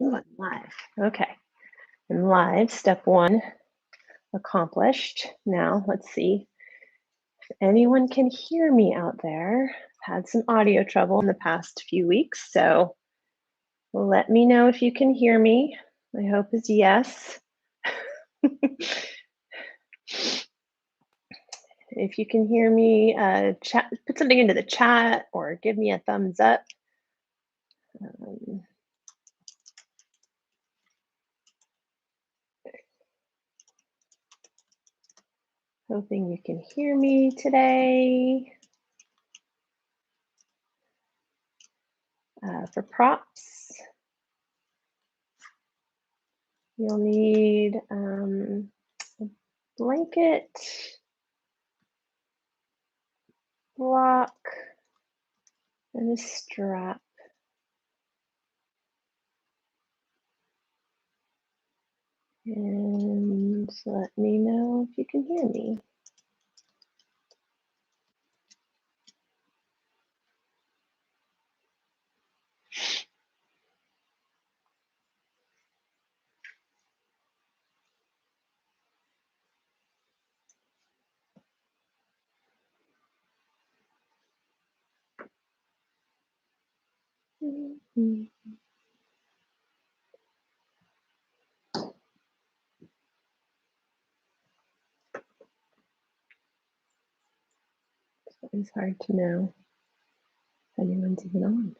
Ooh, I'm live. Okay. I'm live. Step one accomplished. Now let's see if anyone can hear me out there. I've had some audio trouble in the past few weeks, so let me know if you can hear me. My hope is yes. If you can hear me, chat, put something into the chat or give me a thumbs up. Um, Hoping you can hear me today. For props, you'll need a blanket, block, and a strap. And let me know if you can hear me. Mhm. It's hard to know if anyone's even on.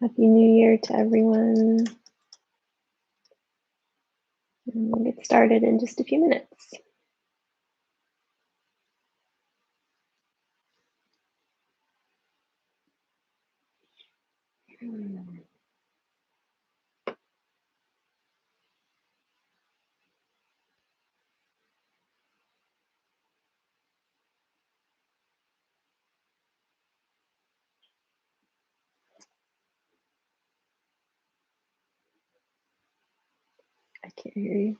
Happy New Year to everyone. And we'll get started in just a few minutes. I can't hear you.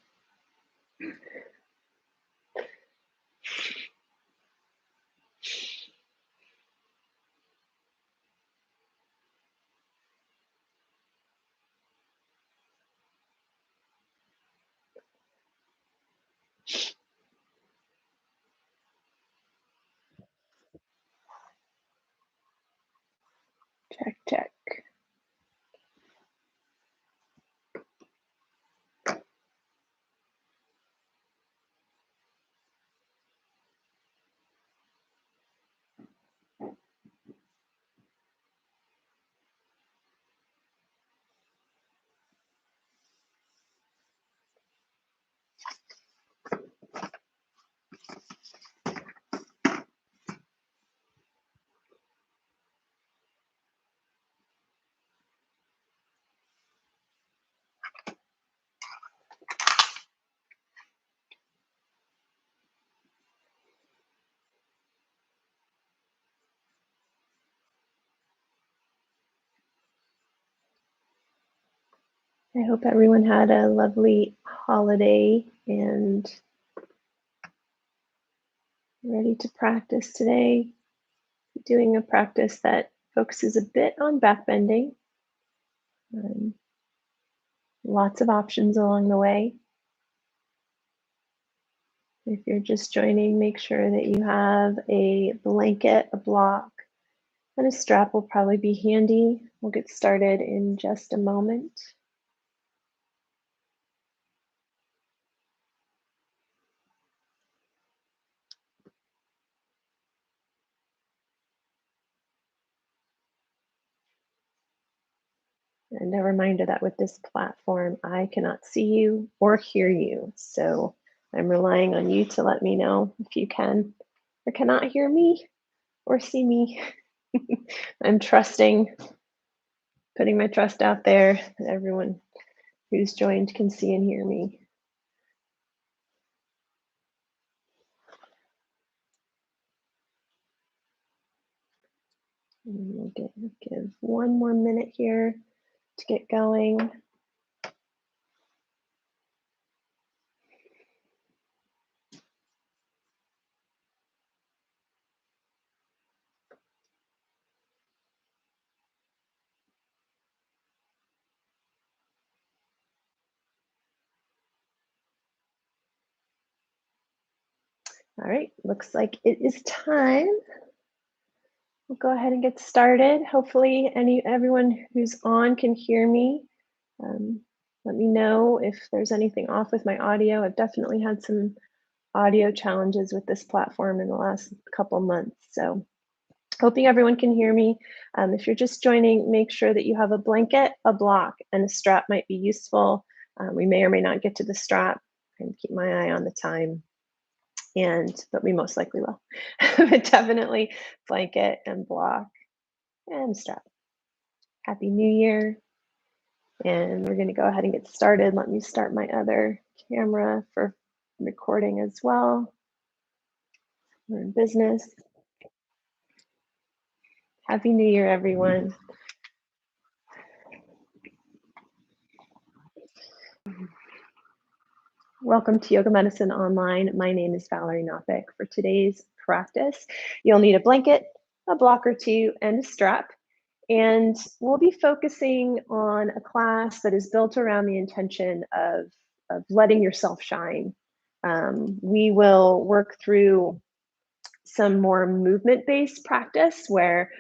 Check, check. I hope everyone had a lovely holiday and ready to practice today. Doing a practice that focuses a bit on back bending. Lots of options along the way. If you're just joining, make sure that you have a blanket, a block, and a strap will probably be handy. We'll get started in just a moment. And a reminder that with this platform, I cannot see you or hear you. So I'm relying on you to let me know if you can or cannot hear me or see me. I'm trusting, putting my trust out there that everyone who's joined can see and hear me. And we'll give one more minute here to get going. All right, looks like it is time. We'll go ahead and get started. Hopefully everyone who's on can hear me. Um, Let me know if there's anything off with my audio. I've definitely had some audio challenges with this platform in the last couple months. So hoping everyone can hear me. If you're just joining, make sure that you have a blanket, a block, and a strap might be useful. We may or may not get to the strap. And keep my eye on the time. But we most likely will. But definitely blanket and block and strap. Happy New Year. And we're going to go ahead and get started. Let me start my other camera for recording as well. We're in business. Happy New Year, everyone. Welcome to Yoga Medicine Online. My name is Valerie Nopik. For today's practice, you'll need a blanket, a block or two, and a strap. And we'll be focusing on a class that is built around the intention of letting yourself shine. We will work through some more movement-based practice where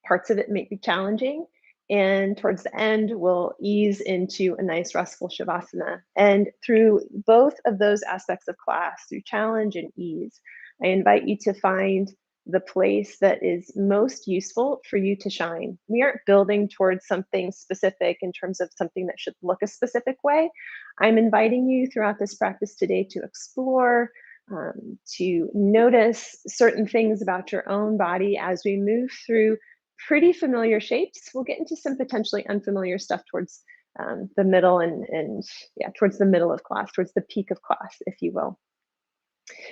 parts of it may be challenging. And towards the end, we'll ease into a nice restful Shavasana. And through both of those aspects of class, through challenge and ease, I invite you to find the place that is most useful for you to shine. We aren't building towards something specific in terms of something that should look a specific way. I'm inviting you throughout this practice today to explore, to notice certain things about your own body as we move through pretty familiar shapes. We'll get into some potentially unfamiliar stuff towards the middle and yeah, towards the middle of class, towards the peak of class, if you will.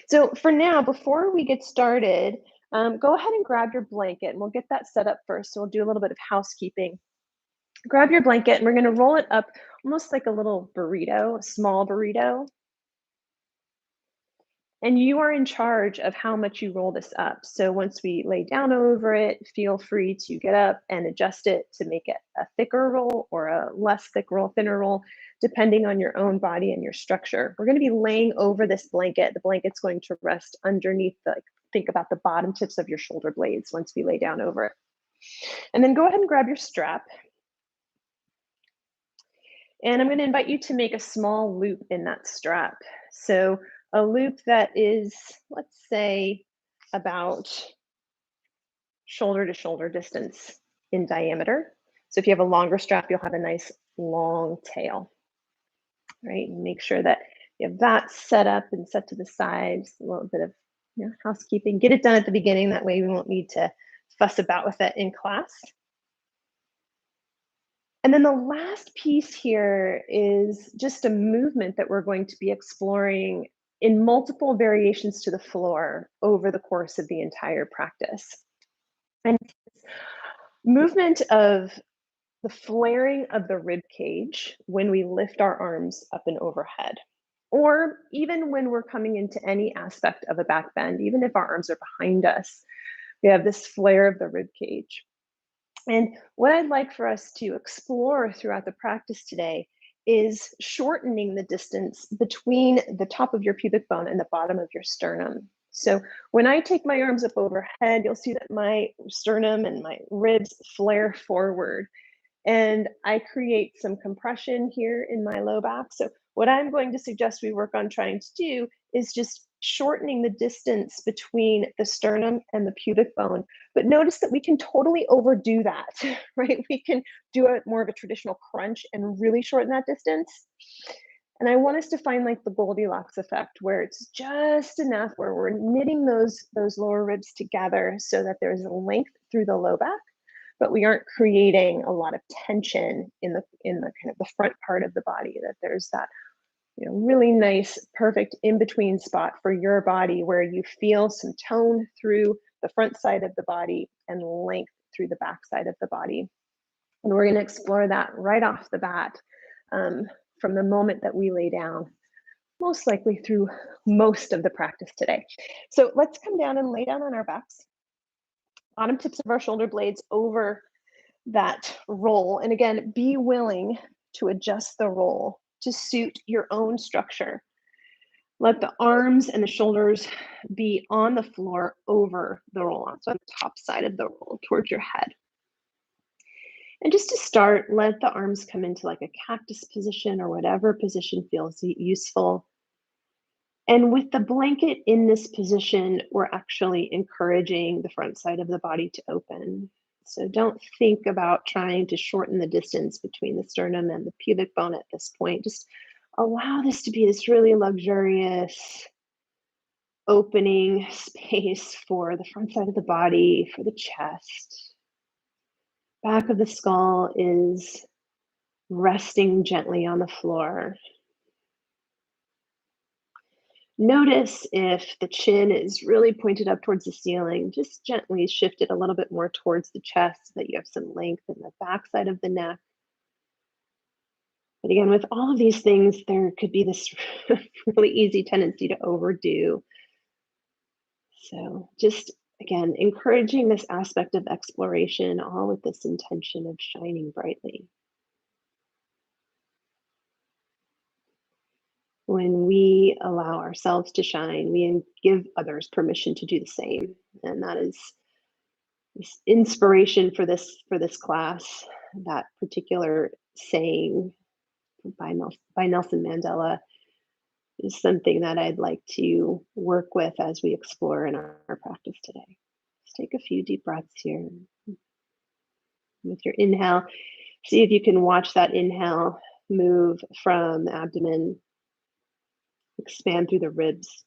So for now, before we get started, go ahead and grab your blanket and we'll get that set up first. So we'll do a little bit of housekeeping. Grab your blanket and we're going to roll it up almost like a little burrito, a small burrito. And you are in charge of how much you roll this up. So once we lay down over it, feel free to get up and adjust it to make it a thicker roll or a less thick roll, thinner roll, depending on your own body and your structure. We're going to be laying over this blanket. The blanket's going to rest underneath think about the bottom tips of your shoulder blades once we lay down over it. And then go ahead and grab your strap. And I'm going to invite you to make a small loop in that strap. So a loop that is, let's say, about shoulder to shoulder distance in diameter. So if you have a longer strap, you'll have a nice long tail, right? And make sure that you have that set up and set to the sides, a little bit of housekeeping. Get it done at the beginning. That way we won't need to fuss about with it in class. And then the last piece here is just a movement that we're going to be exploring in multiple variations to the floor over the course of the entire practice. And movement of the flaring of the rib cage when we lift our arms up and overhead, or even when we're coming into any aspect of a back bend, even if our arms are behind us, we have this flare of the rib cage. And what I'd like for us to explore throughout the practice today is shortening the distance between the top of your pubic bone and the bottom of your sternum. So when I take my arms up overhead, you'll see that my sternum and my ribs flare forward. And I create some compression here in my low back. So what I'm going to suggest we work on trying to do is just shortening the distance between the sternum and the pubic bone. But notice that we can totally overdo that, right? We can do more of a traditional crunch and really shorten that distance. And I want us to find like the Goldilocks effect, where it's just enough where we're knitting those lower ribs together so that there's a length through the low back, but we aren't creating a lot of tension in the kind of the front part of the body, that there's that really nice, perfect in-between spot for your body where you feel some tone through the front side of the body and length through the back side of the body. And we're going to explore that right off the bat from the moment that we lay down, most likely through most of the practice today. So let's come down and lay down on our backs. Bottom tips of our shoulder blades over that roll. And again, be willing to adjust the roll to suit your own structure. Let the arms and the shoulders be on the floor over the roll-on, so on the top side of the roll towards your head. And just to start, let the arms come into like a cactus position or whatever position feels useful. And with the blanket in this position, we're actually encouraging the front side of the body to open. So don't think about trying to shorten the distance between the sternum and the pubic bone at this point. Just allow this to be this really luxurious opening space for the front side of the body, for the chest. Back of the skull is resting gently on the floor. Notice if the chin is really pointed up towards the ceiling, just gently shift it a little bit more towards the chest so that you have some length in the back side of the neck. But again, with all of these things, there could be this really easy tendency to overdo. So just, again, encouraging this aspect of exploration, all with this intention of shining brightly. When we allow ourselves to shine, we give others permission to do the same. And that is this inspiration for this class. That particular saying by Nelson Mandela is something that I'd like to work with as we explore in our practice today. Just take a few deep breaths here. With your inhale, see if you can watch that inhale move from the abdomen, expand through the ribs,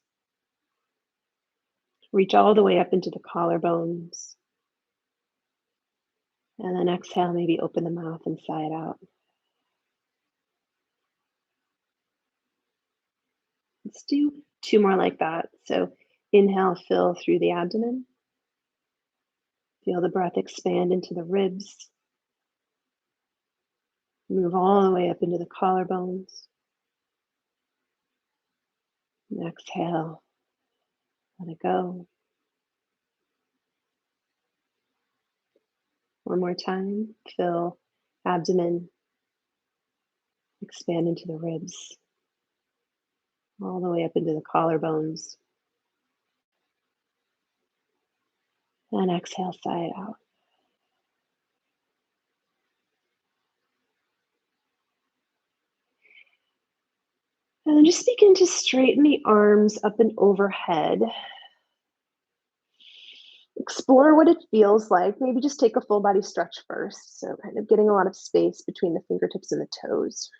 reach all the way up into the collarbones. And then exhale, maybe open the mouth and sigh it out. Let's do 2 more like that. So inhale, fill through the abdomen. Feel the breath expand into the ribs. Move all the way up into the collarbones. And exhale, let it go. One more time, fill abdomen, expand into the ribs, all the way up into the collarbones. And exhale, sigh it out. And then just begin to straighten the arms up and overhead. Explore what it feels like. Maybe just take a full body stretch first. So kind of getting a lot of space between the fingertips and the toes.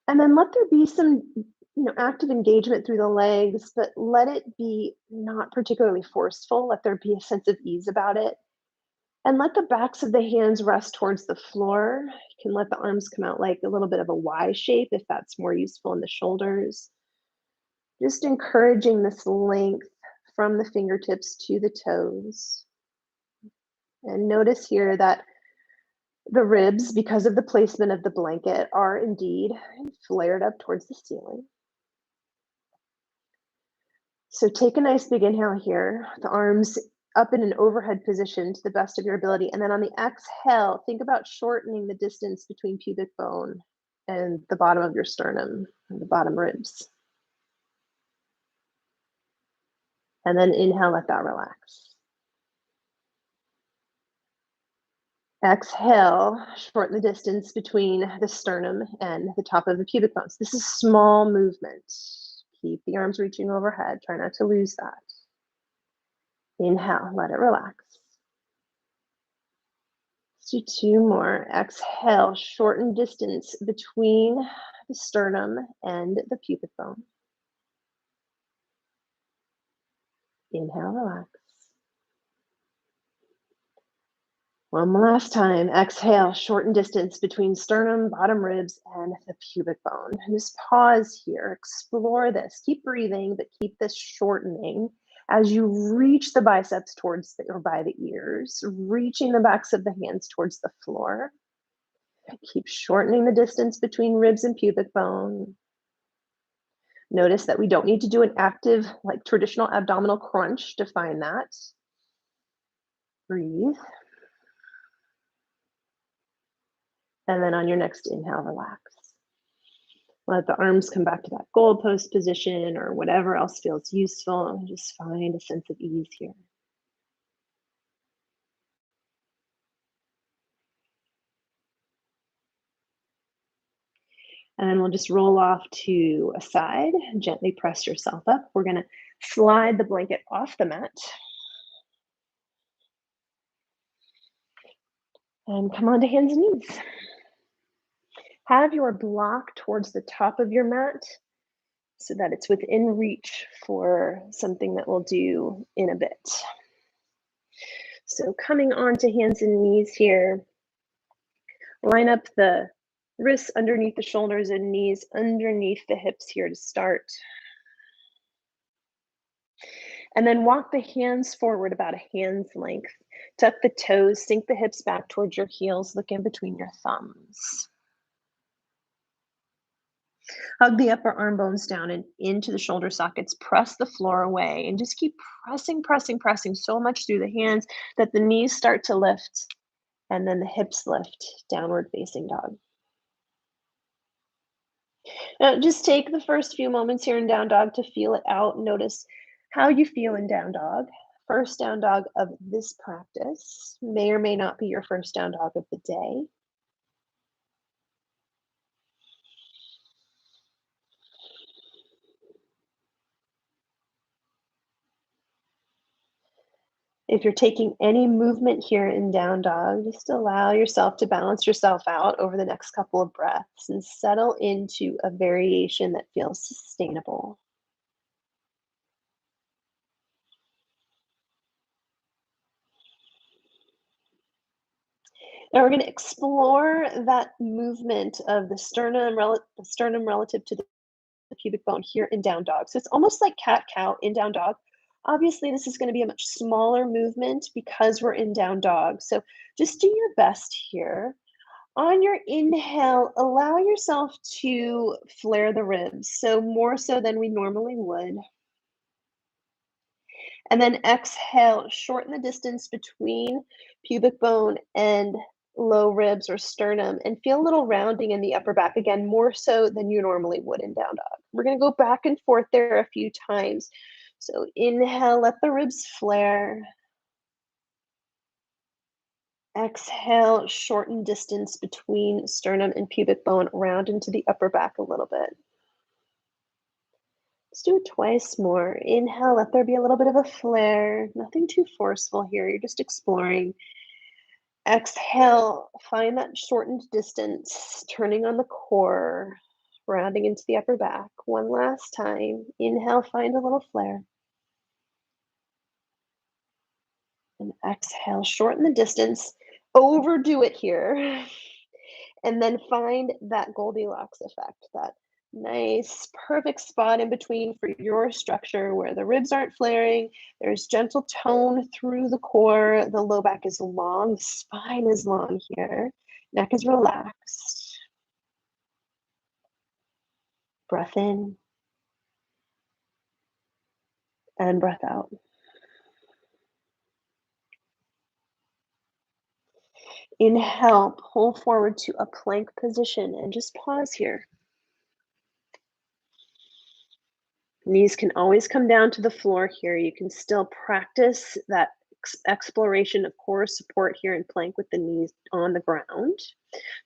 And then let there be some, active engagement through the legs, but let it be not particularly forceful. Let there be a sense of ease about it. And let the backs of the hands rest towards the floor. You can let the arms come out like a little bit of a Y shape if that's more useful in the shoulders. Just encouraging this length from the fingertips to the toes. And notice here that the ribs, because of the placement of the blanket, are indeed flared up towards the ceiling. So take a nice big inhale here, the arms up in an overhead position to the best of your ability. And then on the exhale, think about shortening the distance between pubic bone and the bottom of your sternum and the bottom ribs. And then inhale, let that relax. Exhale, shorten the distance between the sternum and the top of the pubic bones. This is small movement. Keep the arms reaching overhead. Try not to lose that. Inhale, let it relax. Let's do 2 more. Exhale, shorten distance between the sternum and the pubic bone. Inhale, relax. One last time. Exhale, shorten distance between sternum, bottom ribs, and the pubic bone. And just pause here. Explore this. Keep breathing, but keep this shortening as you reach the biceps towards or by the ears, reaching the backs of the hands towards the floor. Keep shortening the distance between ribs and pubic bone. Notice that we don't need to do an active, like traditional abdominal crunch to find that. Breathe. And then on your next inhale, relax. Let the arms come back to that goalpost position or whatever else feels useful, and just find a sense of ease here. And then we'll just roll off to a side, gently press yourself up. We're gonna slide the blanket off the mat. And come on to hands and knees. Have your block towards the top of your mat so that it's within reach for something that we'll do in a bit. So coming on to hands and knees here, line up the wrists underneath the shoulders and knees underneath the hips here to start. And then walk the hands forward about a hand's length. Tuck the toes, sink the hips back towards your heels, look in between your thumbs. Hug the upper arm bones down and into the shoulder sockets. Press the floor away and just keep pressing, pressing, pressing so much through the hands that the knees start to lift and then the hips lift, downward facing dog. Now, just take the first few moments here in down dog to feel it out. Notice how you feel in down dog. First down dog of this practice may or may not be your first down dog of the day. If you're taking any movement here in down dog, just allow yourself to balance yourself out over the next couple of breaths and settle into a variation that feels sustainable. Now we're going to explore that movement of the sternum relative to the pubic bone here in down dog. So it's almost like cat-cow in down dog. Obviously, this is going to be a much smaller movement because we're in down dog. So just do your best here. On your inhale, allow yourself to flare the ribs, so more so than we normally would. And then exhale, shorten the distance between pubic bone and low ribs or sternum and feel a little rounding in the upper back, again, more so than you normally would in down dog. We're gonna go back and forth there a few times. So inhale, let the ribs flare. Exhale, shorten distance between sternum and pubic bone, round into the upper back a little bit. Let's do it twice more. Inhale, let there be a little bit of a flare. Nothing too forceful here. You're just exploring. Exhale, find that shortened distance, turning on the core, rounding into the upper back. One last time. Inhale, find a little flare. And exhale, shorten the distance. Overdo it here. And then find that Goldilocks effect, that nice, perfect spot in between for your structure where the ribs aren't flaring. There's gentle tone through the core. The low back is long, the spine is long here. Neck is relaxed. Breath in and breath out. Inhale, pull forward to a plank position and just pause here. Knees can always come down to the floor here. You can still practice that exploration of core support here in plank with the knees on the ground.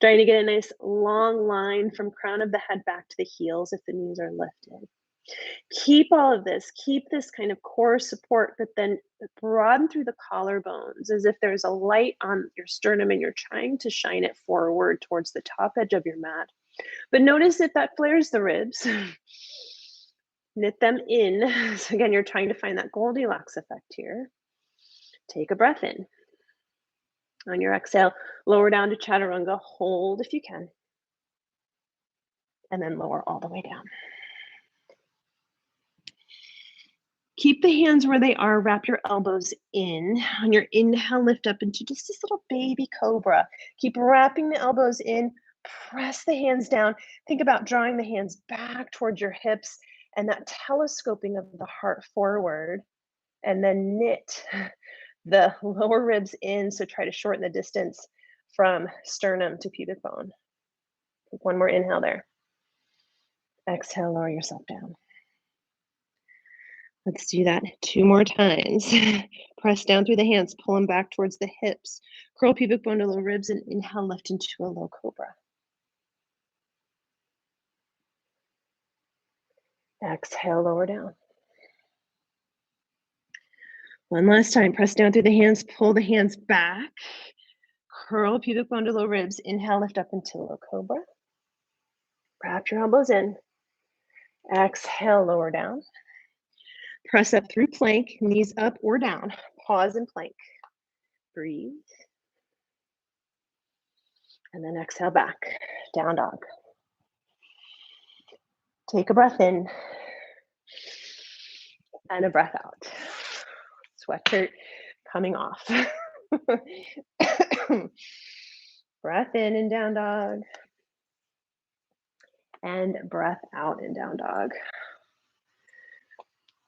Trying to get a nice long line from crown of the head back to the heels if the knees are lifted. Keep all of this, keep this kind of core support, but then broaden through the collarbones as if there's a light on your sternum and you're trying to shine it forward towards the top edge of your mat. But notice if that flares the ribs. Knit them in. So again, you're trying to find that Goldilocks effect here. Take a breath in. On your exhale, lower down to chaturanga. Hold if you can. And then lower all the way down. Keep the hands where they are. Wrap your elbows in. On your inhale, lift up into just this little baby cobra. Keep wrapping the elbows in. Press the hands down. Think about drawing the hands back towards your hips and that telescoping of the heart forward. And then knit the lower ribs in. So try to shorten the distance from sternum to pubic bone. Take one more inhale there. Exhale, lower yourself down. Let's do that 2 more times. Press down through the hands, pull them back towards the hips. Curl pubic bone to low ribs and inhale, lift into a low cobra. Exhale, lower down. One last time, press down through the hands, pull the hands back. Curl pubic bone to low ribs. Inhale, lift up into low cobra. Wrap your elbows in. Exhale, lower down. Press up through plank, knees up or down. Pause in plank. Breathe. And then exhale back, down dog. Take a breath in and a breath out. Sweatshirt coming off. Breath in and down dog. And breath out and down dog.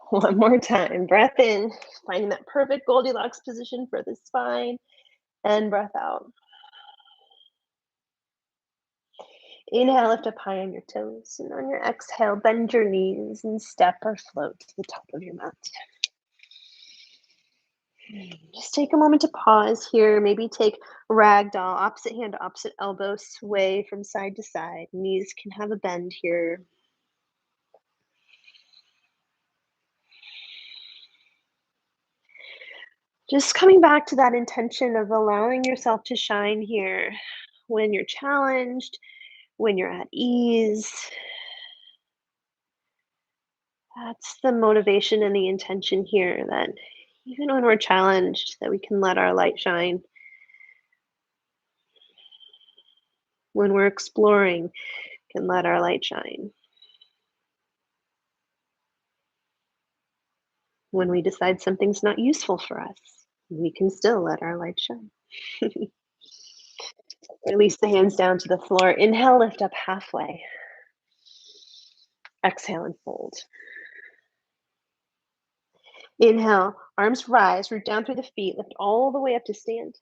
One more time. Breath in, finding that perfect Goldilocks position for the spine. And breath out. Inhale, lift up high on your toes. And on your exhale, bend your knees and step or float to the top of your mat. Just take a moment to pause here. Maybe take ragdoll, opposite hand to opposite elbow, sway from side to side. Knees can have a bend here. Just coming back to that intention of allowing yourself to shine here when you're challenged, when you're at ease. That's the motivation and the intention here, that even when we're challenged, that we can let our light shine. When we're exploring, can let our light shine. When we decide something's not useful for us, we can still let our light shine. Release the hands down to the floor. Inhale, lift up halfway. Exhale and fold. Inhale, arms rise, root down through the feet, lift all the way up to stand.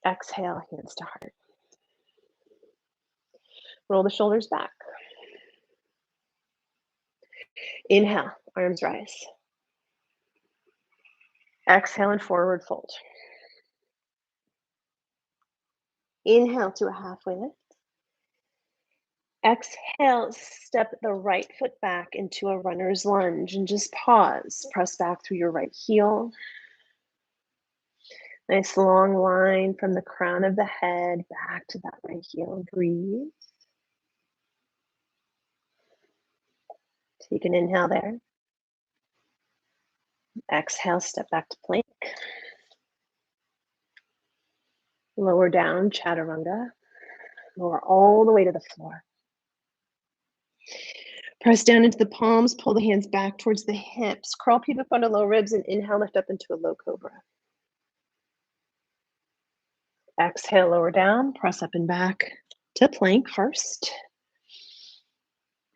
Exhale, hands to heart. Roll the shoulders back. Inhale, arms rise. Exhale and forward fold. Inhale to a halfway lift. Exhale, step the right foot back into a runner's lunge and just pause. Press back through your right heel. Nice long line from the crown of the head back to that right heel. Breathe. Take an inhale there. Exhale, step back to plank. Lower down, chaturanga. Lower all the way to the floor. Press down into the palms, pull the hands back towards the hips. Curl pubic bone to low ribs and inhale, lift up into a low cobra. Exhale, lower down, press up and back to plank first.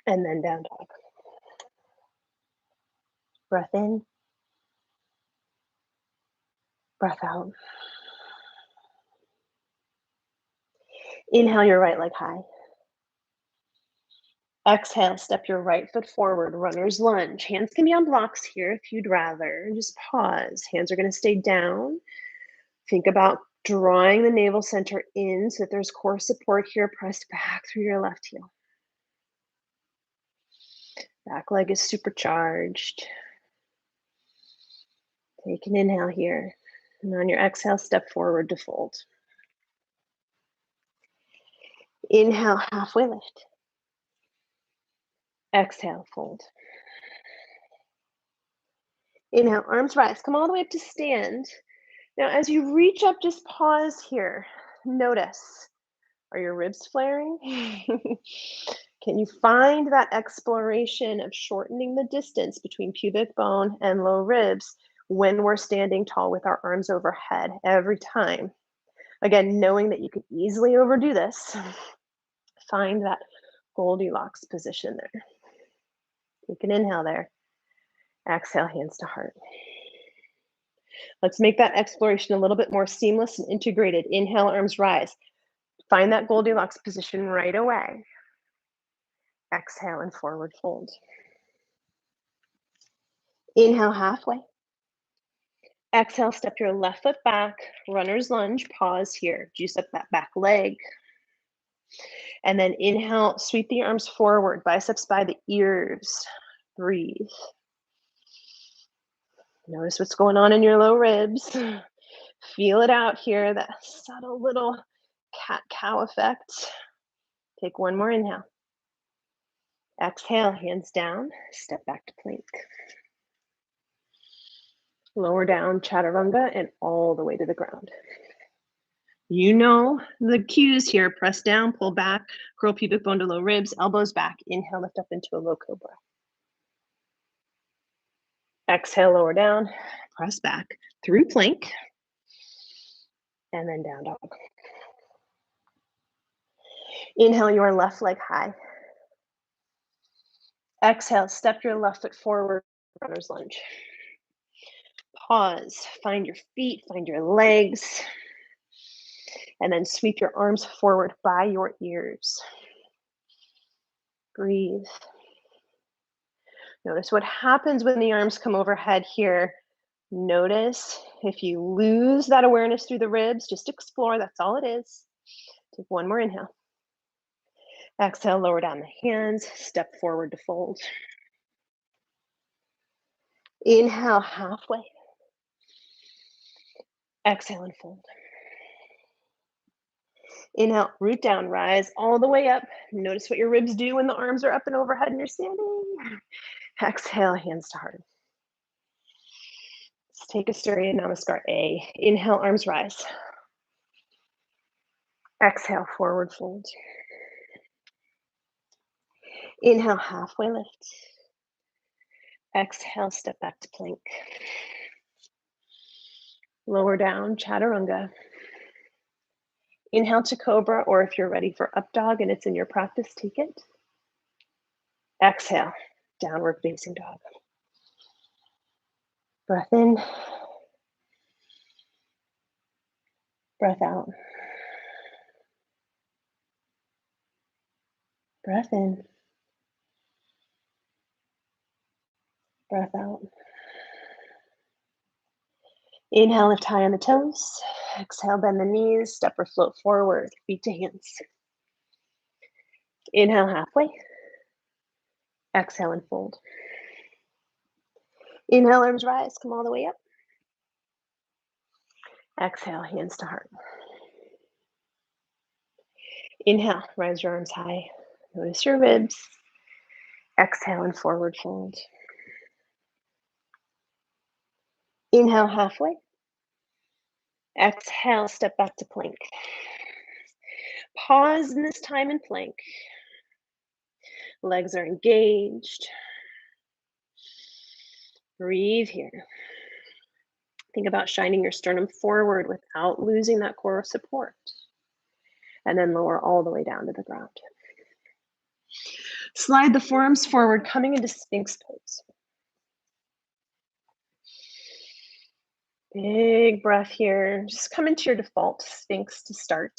And then down dog. Breath in. Breath out. Inhale your right leg high. Exhale, step your right foot forward, runner's lunge. Hands can be on blocks here if you'd rather. Just pause. Hands are going to stay down. Think about drawing the navel center in so that there's core support here. Press back through your left heel. Back leg is supercharged. Take an inhale here. And on your exhale, step forward to fold. Inhale, halfway lift. Exhale, fold. Inhale, arms rise. Come all the way up to stand. Now, as you reach up, just pause here. Notice, are your ribs flaring? Can you find that exploration of shortening the distance between pubic bone and low ribs when we're standing tall with our arms overhead every time? Again, knowing that you could easily overdo this, find that Goldilocks position there. Take an inhale there. Exhale, hands to heart. Let's make that exploration a little bit more seamless and integrated. Inhale, arms rise. Find that Goldilocks position right away. Exhale and forward fold. Inhale halfway. Exhale, step your left foot back, runner's lunge, pause here. Juice up that back leg. And then inhale, sweep the arms forward, biceps by the ears. Breathe. Notice what's going on in your low ribs. Feel it out here, that subtle little cat-cow effect. Take one more inhale. Exhale, hands down, step back to plank. Lower down, chaturanga, and all the way to the ground. You know the cues here. Press down, pull back, curl pubic bone to low ribs, elbows back. Inhale, lift up into a low cobra. Exhale, lower down, press back through plank, and then down dog. Inhale your left leg high. Exhale, step your left foot forward, runner's lunge. Pause, find your feet, find your legs, and then sweep your arms forward by your ears. Breathe. Notice what happens when the arms come overhead here. Notice if you lose that awareness through the ribs, just explore, that's all it is. Take one more inhale. Exhale, lower down the hands, step forward to fold. Inhale, halfway. Exhale and fold. Inhale, root down, rise all the way up. Notice what your ribs do when the arms are up and overhead and you're standing. Exhale, hands to heart. Let's take a Surya Namaskar A. Inhale, arms rise. Exhale, forward fold. Inhale, halfway lift. Exhale, step back to plank. Lower down, chaturanga. Inhale to cobra, or if you're ready for up dog and it's in your practice, take it. Exhale, downward facing dog. Breath in. Breath out. Breath in. Breath out. Inhale, lift high on the toes. Exhale, bend the knees, step or float forward, feet to hands. Inhale, halfway. Exhale and fold. Inhale, arms rise, come all the way up. Exhale, hands to heart. Inhale, rise your arms high. Notice your ribs. Exhale and forward fold. Inhale, halfway. Exhale, step back to plank. Pause in this time in plank. Legs are engaged. Breathe here. Think about shining your sternum forward without losing that core support. And then lower all the way down to the ground. Slide the forearms forward, coming into Sphinx pose. Big breath here. Just come into your default Sphinx to start.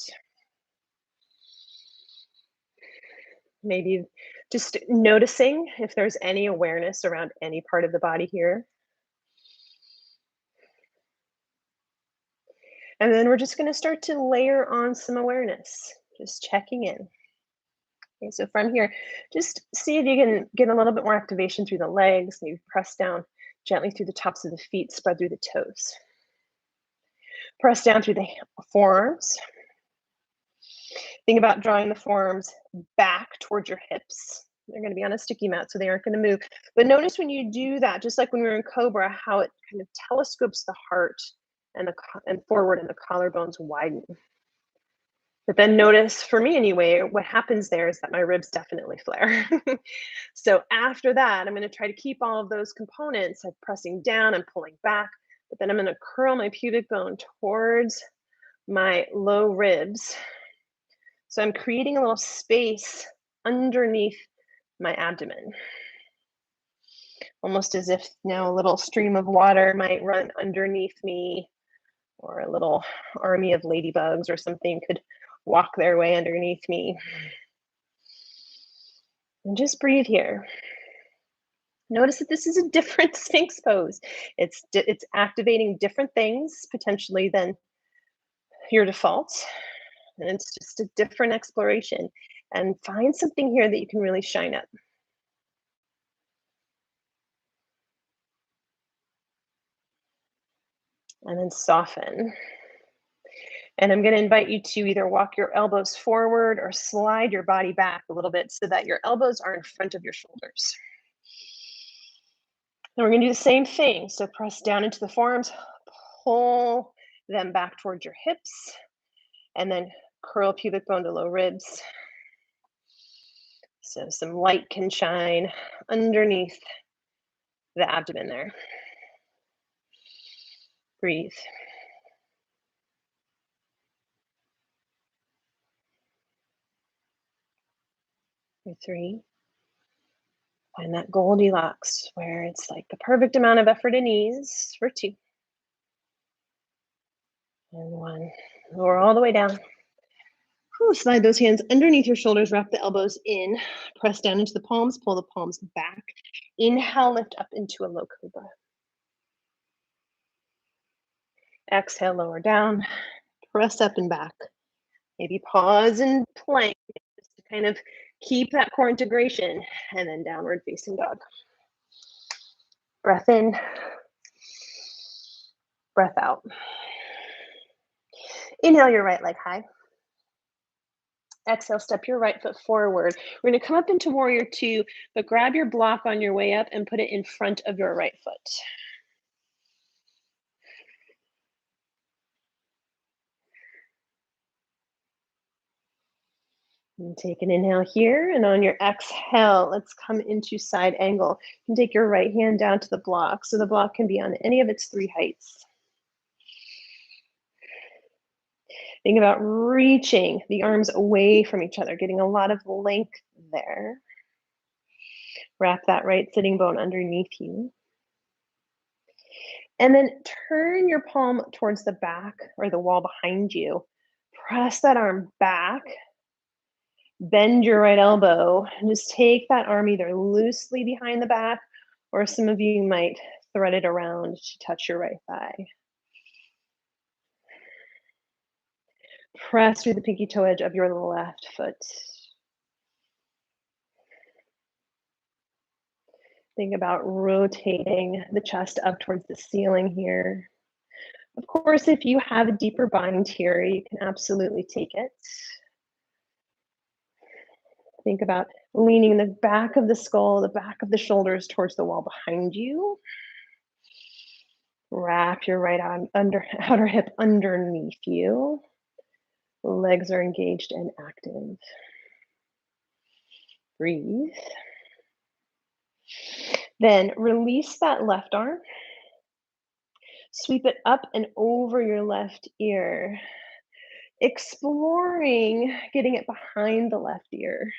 Maybe just noticing if there's any awareness around any part of the body here. And then we're just going to start to layer on some awareness, just checking in. Okay, so from here, just see if you can get a little bit more activation through the legs. Maybe press down gently through the tops of the feet, spread through the toes. Press down through the forearms. Think about drawing the forearms back towards your hips. They're going to be on a sticky mat, so they aren't going to move. But notice when you do that, just like when we were in Cobra, how it kind of telescopes the heart and forward, and the collarbones widen. But then notice, for me anyway, what happens there is that my ribs definitely flare. So after that, I'm going to try to keep all of those components, like pressing down and pulling back, but then I'm going to curl my pubic bone towards my low ribs. So I'm creating a little space underneath my abdomen. Almost as if now a little stream of water might run underneath me, or a little army of ladybugs or something could walk their way underneath me. And just breathe here. Notice that this is a different Sphinx pose. It's activating different things potentially than your default, and it's just a different exploration. And find something here that you can really shine up. And then soften. And I'm going to invite you to either walk your elbows forward or slide your body back a little bit so that your elbows are in front of your shoulders. And we're going to do the same thing. So press down into the forearms, pull them back towards your hips, and then curl pubic bone to low ribs. So some light can shine underneath the abdomen there. Breathe. For 3. Find that Goldilocks where it's like the perfect amount of effort and ease. For 2. And 1. Lower all the way down. Slide those hands underneath your shoulders, wrap the elbows in, press down into the palms, pull the palms back. Inhale, lift up into a low cobra. Exhale, lower down, press up and back. Maybe pause and plank just to kind of keep that core integration, and then downward facing dog. Breath in, breath out. Inhale your right leg high. Exhale, step your right foot forward. We're going to come up into warrior 2, but grab your block on your way up and put it in front of your right foot. And take an inhale here, and on your exhale, let's come into side angle. You can take your right hand down to the block, so the block can be on any of its 3 heights. Think about reaching the arms away from each other, getting a lot of length there. Wrap that right sitting bone underneath you. And then turn your palm towards the back or the wall behind you. Press that arm back. Bend your right elbow and just take that arm either loosely behind the back, or some of you might thread it around to touch your right thigh. Press through the pinky toe edge of your left foot. Think about rotating the chest up towards the ceiling here. Of course, if you have a deeper bind here, you can absolutely take it. Think about leaning the back of the skull, the back of the shoulders towards the wall behind you. Wrap your right arm outer hip underneath you. Legs are engaged and active. Breathe. Then release that left arm. Sweep it up and over your left ear. Exploring getting it behind the left ear.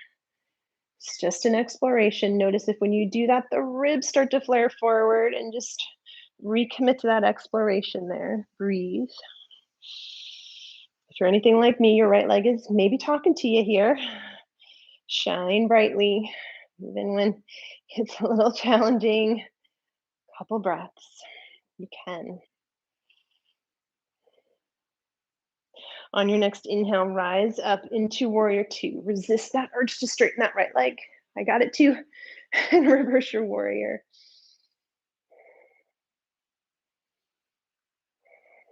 It's just an exploration. Notice if when you do that, the ribs start to flare forward, and just recommit to that exploration there. Breathe. If you're anything like me, your right leg is maybe talking to you here. Shine brightly, even when it's a little challenging. Couple breaths. You can. On your next inhale, rise up into warrior 2. Resist that urge to straighten that right leg. I got it too. And reverse your warrior.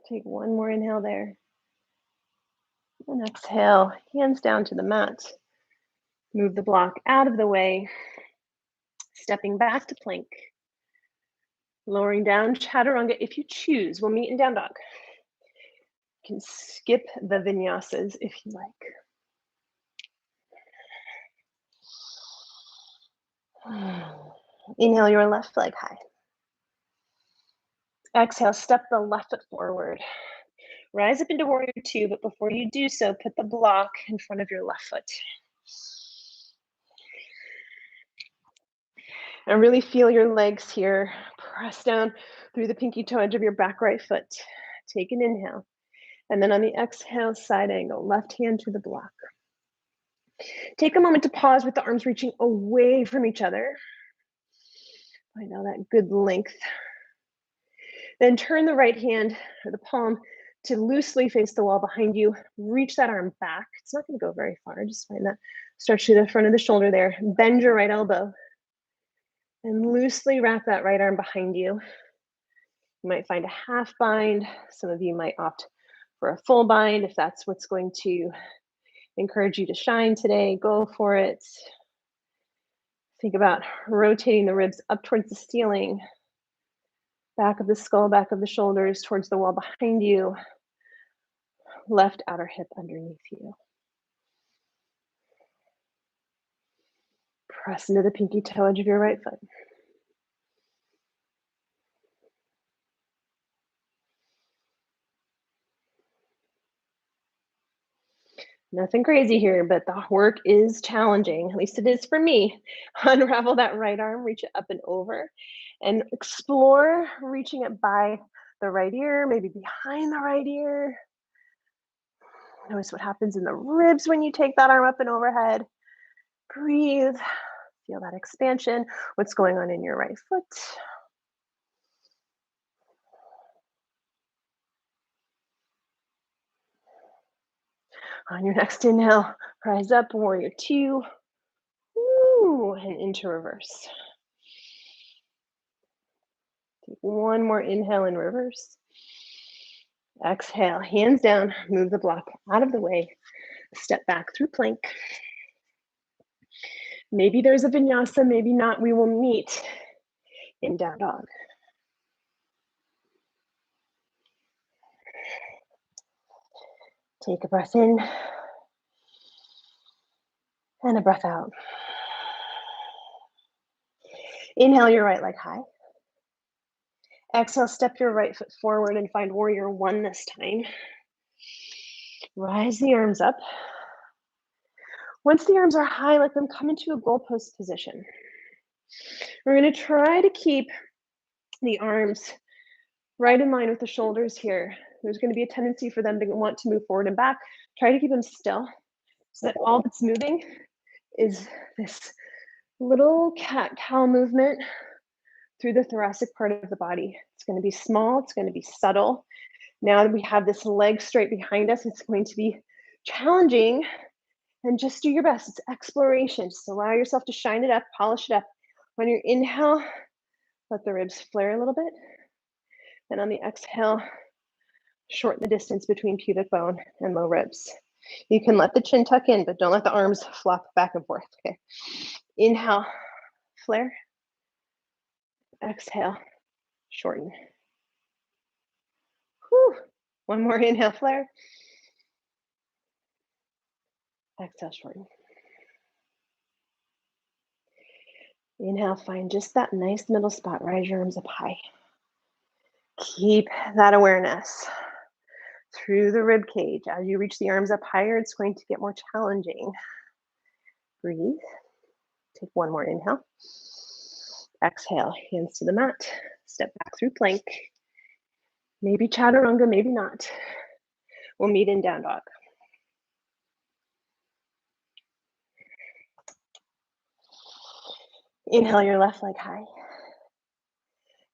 Take one more inhale there. And exhale, hands down to the mat. Move the block out of the way. Stepping back to plank. Lowering down chaturanga if you choose. We'll meet in down dog. You can skip the vinyasas if you like. Inhale your left leg high. Exhale, step the left foot forward. Rise up into warrior 2, but before you do so, put the block in front of your left foot. And really feel your legs here. Press down through the pinky toe edge of your back right foot. Take an inhale. And then on the exhale, side angle, left hand to the block. Take a moment to pause with the arms reaching away from each other. Find out that good length. Then turn the right hand or the palm to loosely face the wall behind you. Reach that arm back. It's not going to go very far. Just find that stretch to the front of the shoulder there. Bend your right elbow and loosely wrap that right arm behind you. You might find a half bind. Some of you might opt for a full bind if that's what's going to encourage you to shine today. Go for it. Think about rotating the ribs up towards the ceiling, back of the skull, back of the shoulders, towards the wall behind you, left outer hip underneath you. Press into the pinky toe edge of your right foot. Nothing crazy here, but the work is challenging. At least it is for me. Unravel that right arm, reach it up and over, and explore reaching it by the right ear, maybe behind the right ear. Notice what happens in the ribs when you take that arm up and overhead. Breathe. Feel that expansion. What's going on in your right foot? On your next inhale, rise up, warrior two. Woo, and into reverse. Take one more inhale in reverse. Exhale, hands down, move the block out of the way. Step back through plank. Maybe there's a vinyasa, maybe not. We will meet in down dog. Take a breath in and a breath out. Inhale your right leg high. Exhale, step your right foot forward and find warrior one this time. Rise the arms up. Once the arms are high, let them come into a goalpost position. We're going to try to keep the arms right in line with the shoulders here. There's going to be a tendency for them to want to move forward and back. Try to keep them still so that all that's moving is this little cat-cow movement through the thoracic part of the body. It's going to be small, it's going to be subtle. Now that we have this leg straight behind us, it's going to be challenging, and just do your best. It's exploration. Just allow yourself to shine it up, polish it up. On your inhale, let the ribs flare a little bit. And on the exhale, shorten the distance between pubic bone and low ribs. You can let the chin tuck in, but don't let the arms flop back and forth, okay? Inhale, flare. Exhale, shorten. Whew. One more inhale, flare. Exhale, shorten. Inhale, find just that nice middle spot. Rise your arms up high. Keep that awareness through the rib cage. As you reach the arms up higher, it's going to get more challenging. Breathe. Take one more inhale. Exhale, hands to the mat. Step back through plank. Maybe chaturanga, maybe not. We'll meet in down dog. Inhale your left leg high.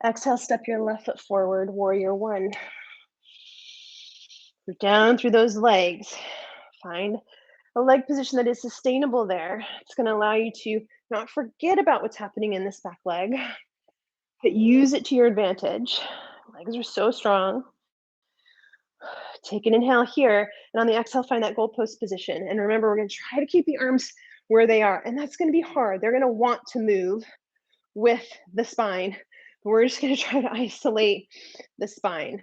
Exhale, step your left foot forward, warrior one. Root down through those legs. Find a leg position that is sustainable there. It's going to allow you to not forget about what's happening in this back leg, but use it to your advantage. Legs are so strong. Take an inhale here, and on the exhale, find that goalpost position. And remember, we're going to try to keep the arms where they are, and that's going to be hard. They're going to want to move with the spine. We're just going to try to isolate the spine.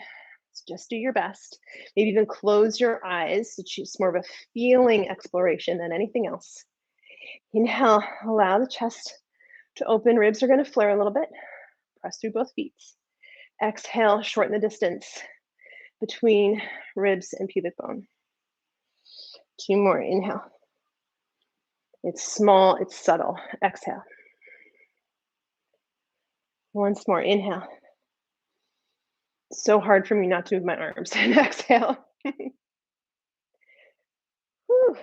So just do your best. Maybe even close your eyes. It's more of a feeling exploration than anything else. Inhale, allow the chest to open. Ribs are going to flare a little bit. Press through both feet. Exhale, shorten the distance between ribs and pubic bone. Two more, inhale. It's small, it's subtle. Exhale. Once more, inhale. It's so hard for me not to move my arms. And exhale. Whew.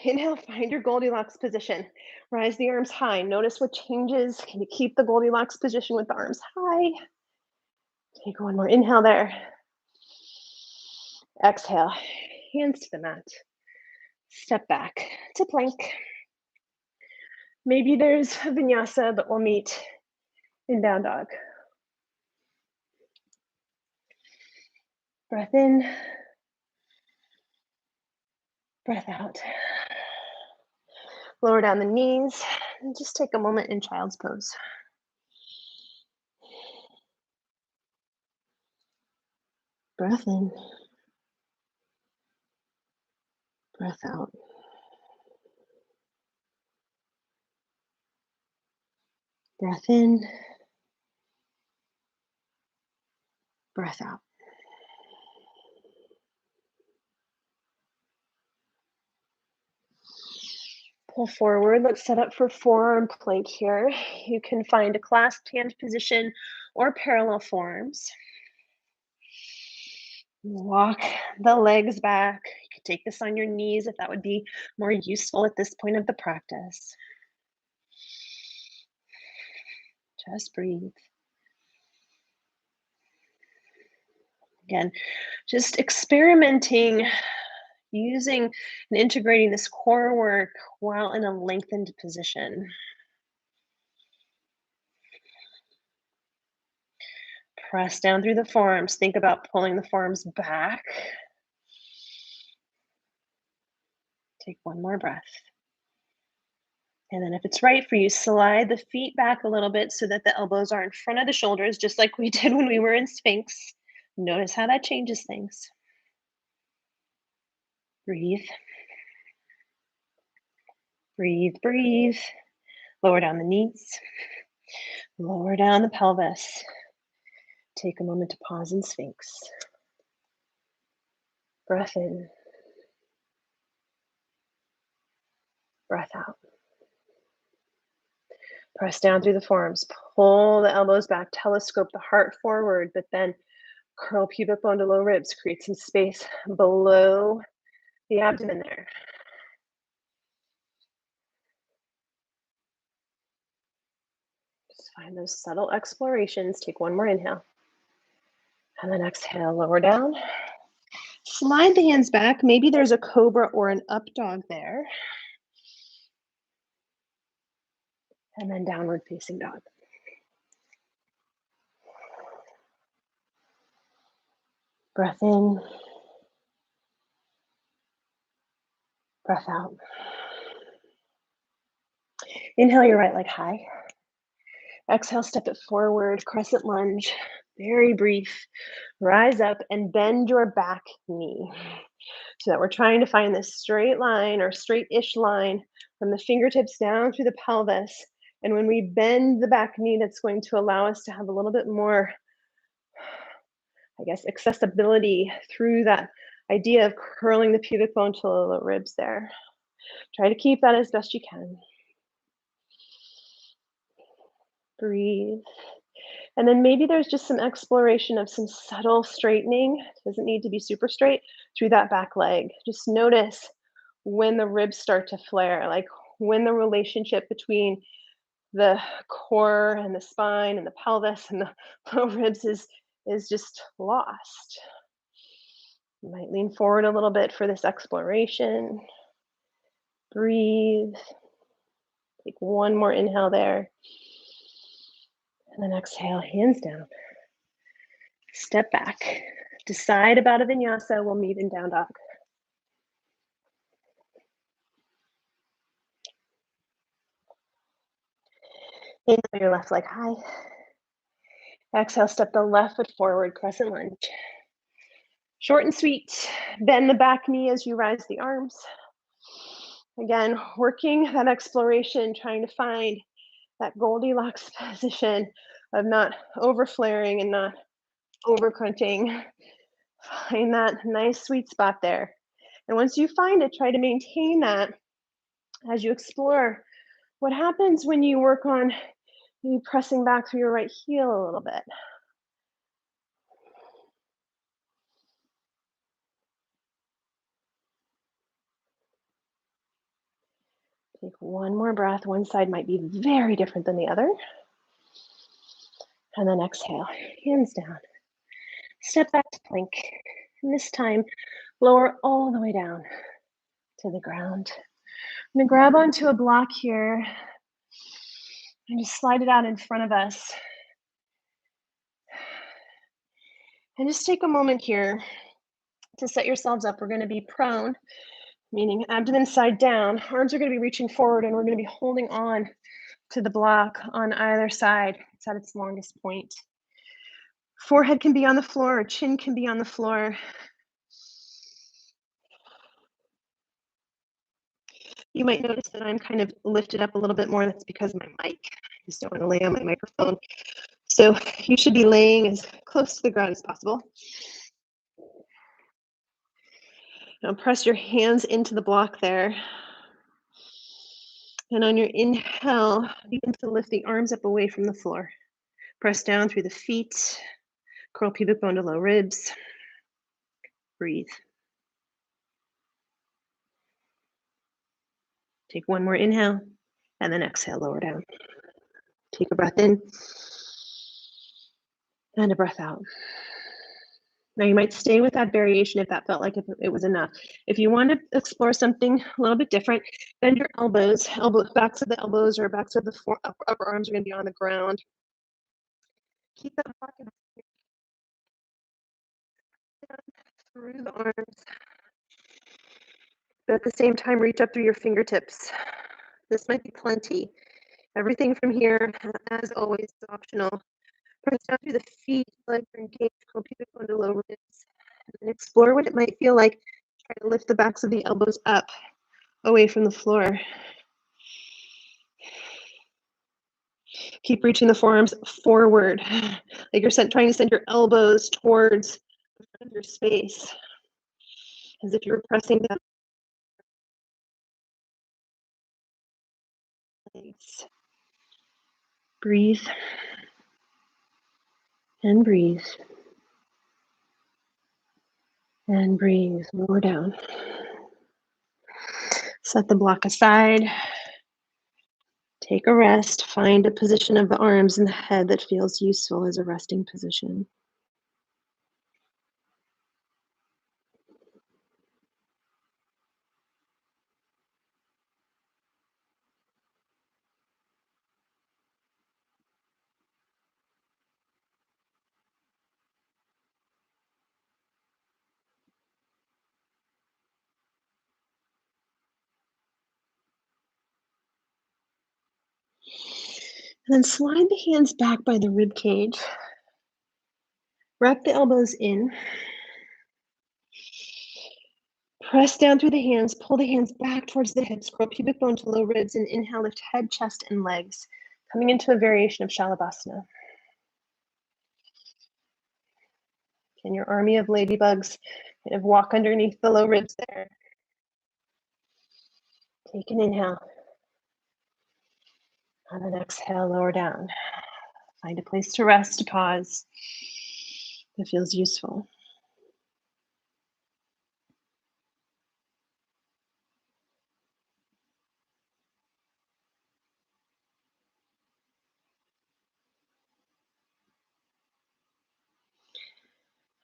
Inhale, find your Goldilocks position. Rise the arms high. Notice what changes. Can you keep the Goldilocks position with the arms high? Take one more inhale there. Exhale, hands to the mat. Step back to plank. Maybe there's a vinyasa that we'll meet in down dog. Breath in, breath out. Lower down the knees and just take a moment in child's pose. Breath in, breath out. Breath in, breath out. Pull forward. Let's set up for forearm plank here. You can find a clasped hand position or parallel forms. Walk the legs back. You can take this on your knees if that would be more useful at this point of the practice. Just breathe. Again, just experimenting, using and integrating this core work while in a lengthened position. Press down through the forearms. Think about pulling the forearms back. Take one more breath. And then if it's right for you, slide the feet back a little bit so that the elbows are in front of the shoulders, just like we did when we were in Sphinx. Notice how that changes things. Breathe. Breathe, breathe. Lower down the knees. Lower down the pelvis. Take a moment to pause in Sphinx. Breath in. Breath out. Press down through the forearms. Pull the elbows back. Telescope the heart forward, but then curl pubic bone to low ribs. Create some space below the abdomen there. Just find those subtle explorations. Take one more inhale. And then exhale, lower down. Slide the hands back. Maybe there's a cobra or an up dog there. And then downward facing dog. Breath in. Breath out. Inhale your right leg high. Exhale, step it forward, crescent lunge. Very brief. Rise up and bend your back knee. So that we're trying to find this straight line or straight-ish line from the fingertips down through the pelvis. And when we bend the back knee, that's going to allow us to have a little bit more, I guess, accessibility through that idea of curling the pubic bone to the low ribs there. Try to keep that as best you can. Breathe. And then maybe there's just some exploration of some subtle straightening. Doesn't need to be super straight through that back leg. Just notice when the ribs start to flare, like when the relationship between the core and the spine and the pelvis and the low ribs is just lost. You might lean forward a little bit for this exploration. Breathe. Take one more inhale there. And then exhale, hands down. Step back. Decide about a vinyasa. We'll meet in down dog. Inhale your left leg high. Exhale, step the left foot forward, crescent lunge. Short and sweet. Bend the back knee as you rise the arms. Again, working that exploration, trying to find that Goldilocks position of not over flaring and not over crunching. Find that nice sweet spot there. And once you find it, try to maintain that as you explore. What happens when you work on maybe pressing back through your right heel a little bit? Take one more breath. One side might be very different than the other. And then exhale, hands down. Step back to plank. And this time, lower all the way down to the ground. I'm gonna grab onto a block here and just slide it out in front of us. And just take a moment here to set yourselves up. We're gonna be prone, meaning abdomen side down. Arms are gonna be reaching forward and we're gonna be holding on to the block on either side. It's at its longest point. Forehead can be on the floor or chin can be on the floor. You might notice that I'm kind of lifted up a little bit more. That's because of my mic. I just don't want to lay on my microphone. So you should be laying as close to the ground as possible. Now press your hands into the block there. And on your inhale, begin to lift the arms up away from the floor. Press down through the feet. Curl pubic bone to low ribs. Breathe. Take one more inhale and then exhale, lower down. Take a breath in and a breath out. Now you might stay with that variation if that felt like it was enough. If you want to explore something a little bit different, bend your elbows, backs of the elbows or backs of the upper arms are going to be on the ground. Keep that pocket through the arms. But at the same time, reach up through your fingertips. This might be plenty. Everything from here, as always, is optional. Press down through the feet, legs are engaged, curl pubic bone to low ribs. And explore what it might feel like. Try to lift the backs of the elbows up, away from the floor. Keep reaching the forearms forward, like you're trying to send your elbows towards the front of your space, as if you're pressing down. Breathe and breathe and breathe. Lower down. Set the block aside. Take a rest. Find a position of the arms and the head that feels useful as a resting position. And then slide the hands back by the rib cage. Wrap the elbows in. Press down through the hands, pull the hands back towards the hips, curl pubic bone to low ribs, and inhale, lift head, chest, and legs, coming into a variation of Shalabhasana. Can your army of ladybugs kind of walk underneath the low ribs there? Take an inhale. And then exhale, lower down. Find a place to rest, to pause. That feels useful.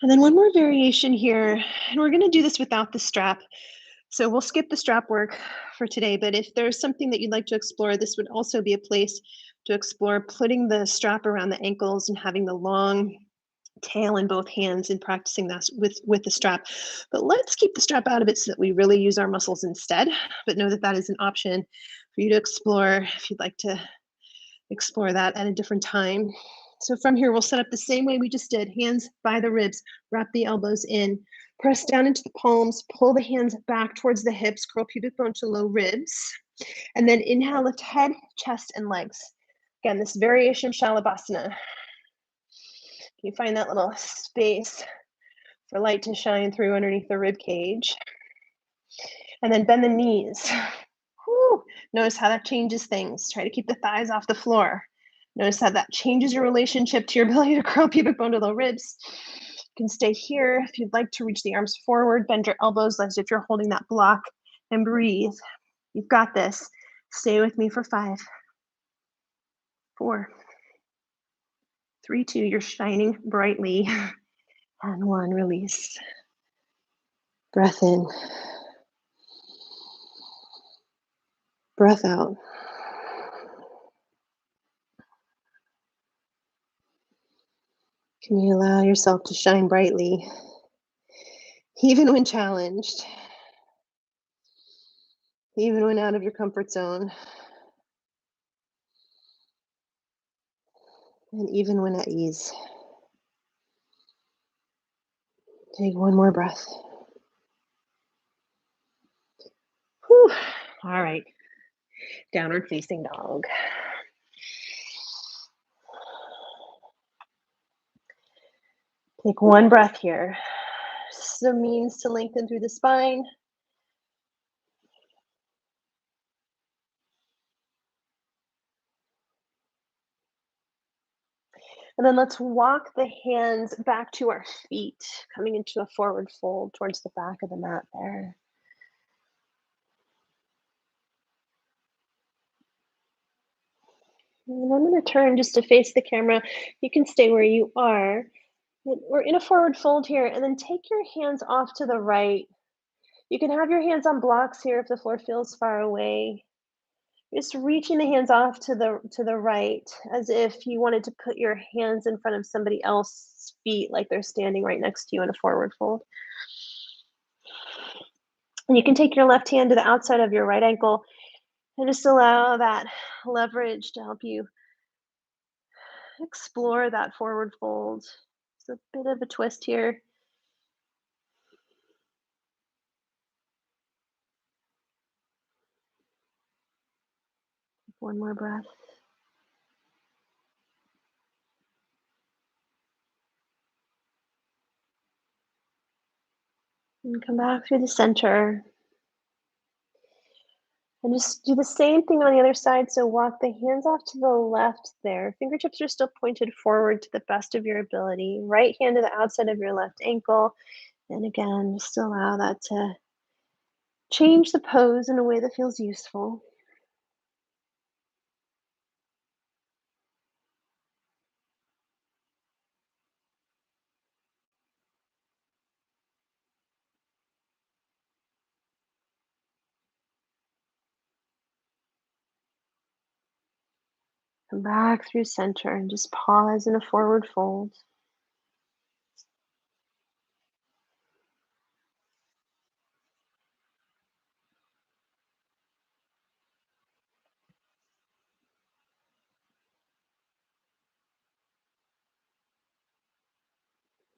And then one more variation here, and we're going to do this without the strap. So we'll skip the strap work for today, but if there's something that you'd like to explore, this would also be a place to explore putting the strap around the ankles and having the long tail in both hands and practicing that with the strap. But let's keep the strap out of it so that we really use our muscles instead, but know that that is an option for you to explore if you'd like to explore that at a different time. So from here, we'll set up the same way we just did, hands by the ribs, wrap the elbows in, press down into the palms, pull the hands back towards the hips, curl pubic bone to low ribs, and then inhale, lift head, chest, and legs. Again, this variation of Shalabhasana. You find that little space for light to shine through underneath the rib cage. And then bend the knees. Whew. Notice how that changes things. Try to keep the thighs off the floor. Notice how that changes your relationship to your ability to curl pubic bone to low ribs. You can stay here. If you'd like to reach the arms forward, bend your elbows as if you're holding that block and breathe. You've got this. Stay with me for 5, 4, 3, 2. You're shining brightly. And 1, release. Breath in. Breath out. Can you allow yourself to shine brightly, even when challenged, even when out of your comfort zone, and even when at ease? Take 1 more breath. Whew. All right. Downward facing dog. Take 1 breath here. Just a means to lengthen through the spine. And then let's walk the hands back to our feet, coming into a forward fold towards the back of the mat there. And I'm going to turn just to face the camera. You can stay where you are. We're in a forward fold here, and then take your hands off to the right. You can have your hands on blocks here if the floor feels far away. Just reaching the hands off to the right, as if you wanted to put your hands in front of somebody else's feet, like they're standing right next to you in a forward fold. And you can take your left hand to the outside of your right ankle and just allow that leverage to help you explore that forward fold. It's a bit of a twist here. 1 more breath. And come back through the center. And just do the same thing on the other side. So walk the hands off to the left there. Fingertips are still pointed forward to the best of your ability. Right hand to the outside of your left ankle. And again, just allow that to change the pose in a way that feels useful. Come back through center and just pause in a forward fold.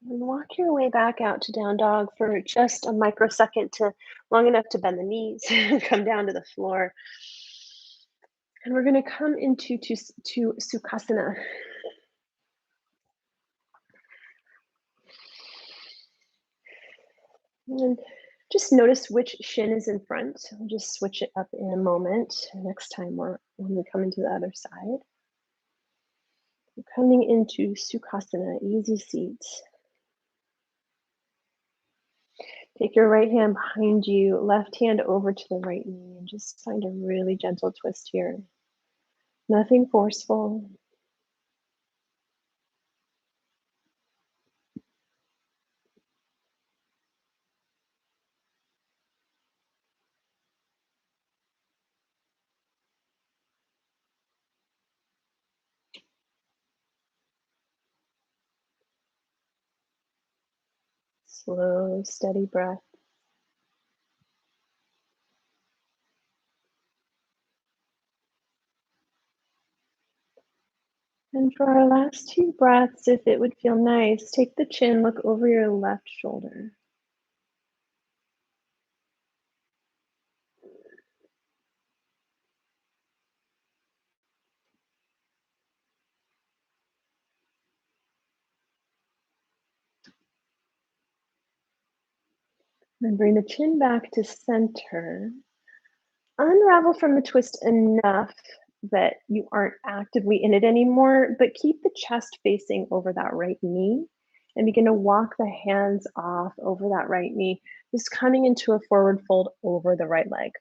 And walk your way back out to down dog for just a microsecond, to long enough to bend the knees and come down to the floor. And we're going to come into to Sukhasana. And just notice which shin is in front. We'll just switch it up in a moment. Next time when we come into the other side. We're coming into Sukhasana, easy seat. Take your right hand behind you, left hand over to the right knee, and just find a really gentle twist here. Nothing forceful. Slow, steady breath. And for our last 2 breaths, if it would feel nice, take the chin, look over your left shoulder. And bring the chin back to center. Unravel from the twist enough that you aren't actively in it anymore, but keep the chest facing over that right knee and begin to walk the hands off over that right knee, just coming into a forward fold over the right leg.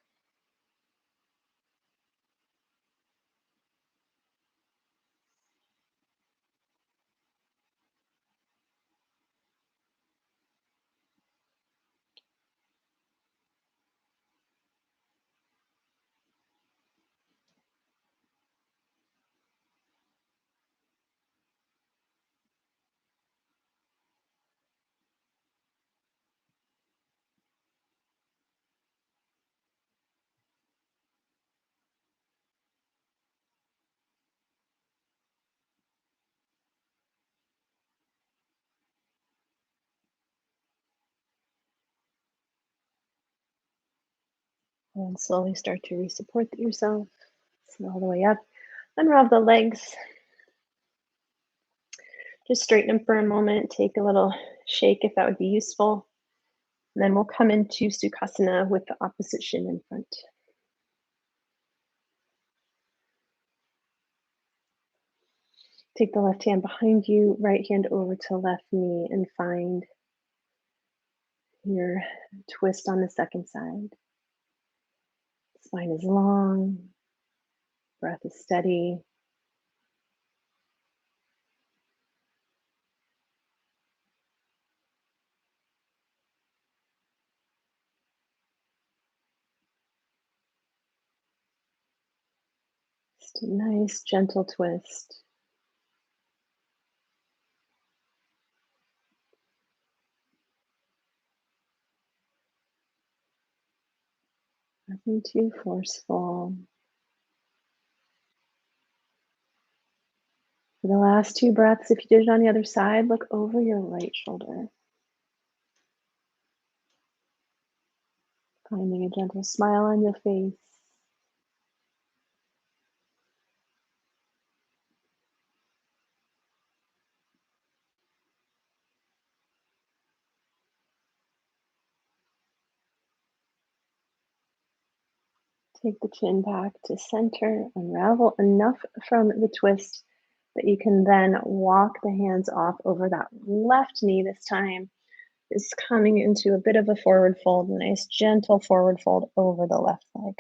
And slowly start to re-support yourself. Sit all the way up. Unravel the legs. Just straighten them for a moment. Take a little shake if that would be useful. And then we'll come into Sukhasana with the opposite shin in front. Take the left hand behind you, right hand over to left knee, and find your twist on the second side. Spine is long, breath is steady. Just a nice, gentle twist. Nothing too forceful. For the last two breaths, if you did it on the other side, look over your right shoulder. Finding a gentle smile on your face. Take the chin back to center, unravel enough from the twist that you can then walk the hands off over that left knee this time. Is coming into a bit of a forward fold, a nice gentle forward fold over the left leg.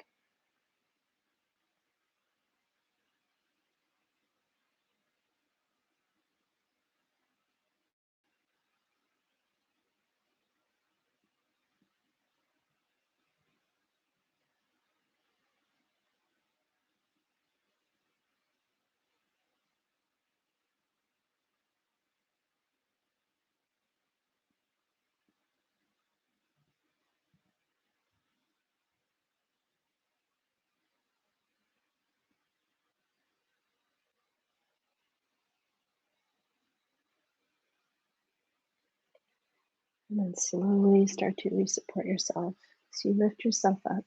And then slowly start to re-support yourself. So you lift yourself up.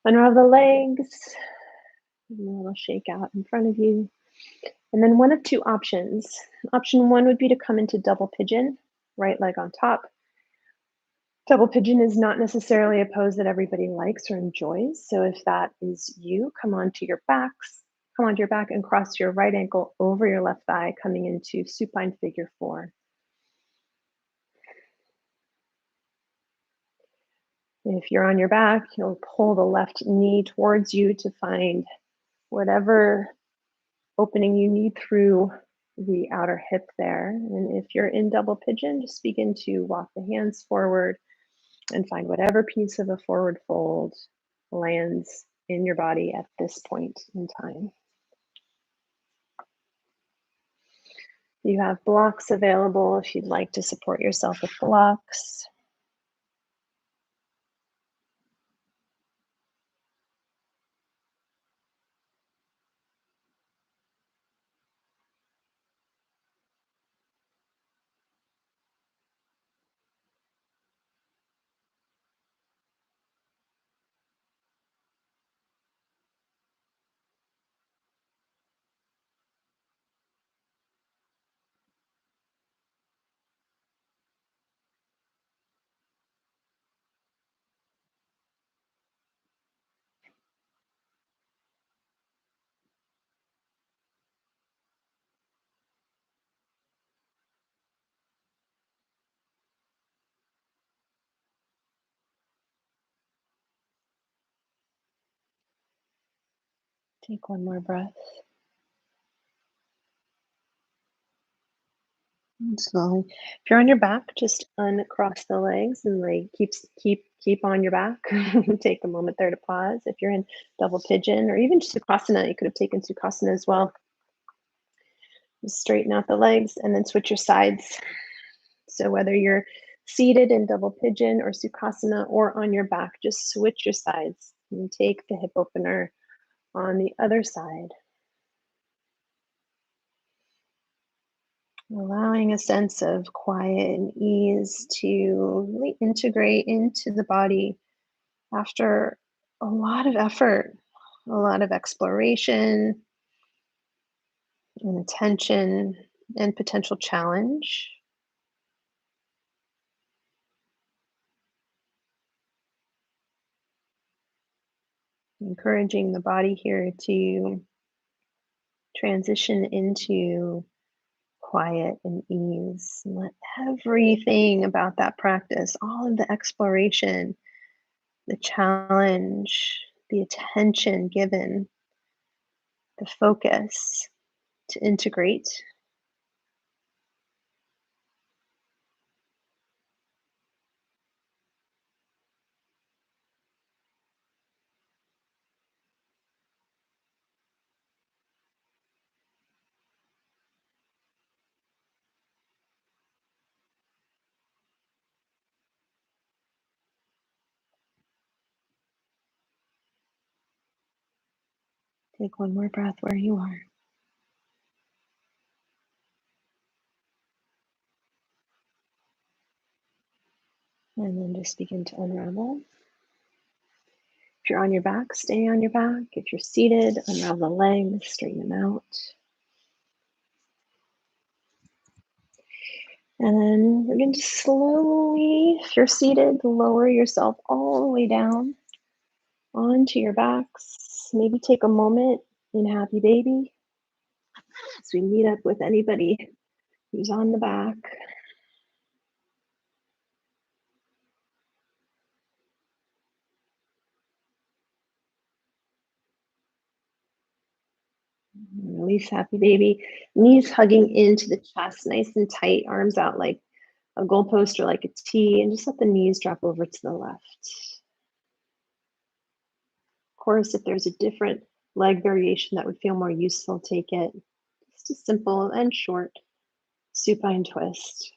Unravel the legs. A little shake out in front of you. And then one of two options. Option one would be to come into double pigeon, right leg on top. Double pigeon is not necessarily a pose that everybody likes or enjoys. So if that is you, come onto your backs. Come onto your back and cross your right ankle over your left thigh, coming into supine figure four. If you're on your back, you'll pull the left knee towards you to find whatever opening you need through the outer hip there. And if you're in double pigeon, just begin to walk the hands forward and find whatever piece of a forward fold lands in your body at this point in time. You have blocks available if you'd like to support yourself with blocks. Take one more breath. And slowly, if you're on your back, just uncross the legs and like keep on your back. Take a moment there to pause. If you're in double pigeon or even Sukhasana, you could have taken Sukhasana as well. Just straighten out the legs and then switch your sides. So whether you're seated in double pigeon or Sukhasana or on your back, just switch your sides and take the hip opener on the other side. Allowing a sense of quiet and ease to really integrate into the body after a lot of effort, a lot of exploration and attention and potential challenge. Encouraging the body here to transition into quiet and ease. And let everything about that practice, all of the exploration, the challenge, the attention given, the focus to integrate. Take one more breath where you are. And then just begin to unravel. If you're on your back, stay on your back. If you're seated, unravel the legs, straighten them out. And then we're going to slowly, if you're seated, lower yourself all the way down onto your backs. Maybe take a moment in Happy Baby as we meet up with anybody who's on the back. Release Happy Baby. Knees hugging into the chest, nice and tight, arms out like a goalpost or like a T, and just let the knees drop over to the left. Of course, if there's a different leg variation that would feel more useful, take it. Just a simple and short supine twist.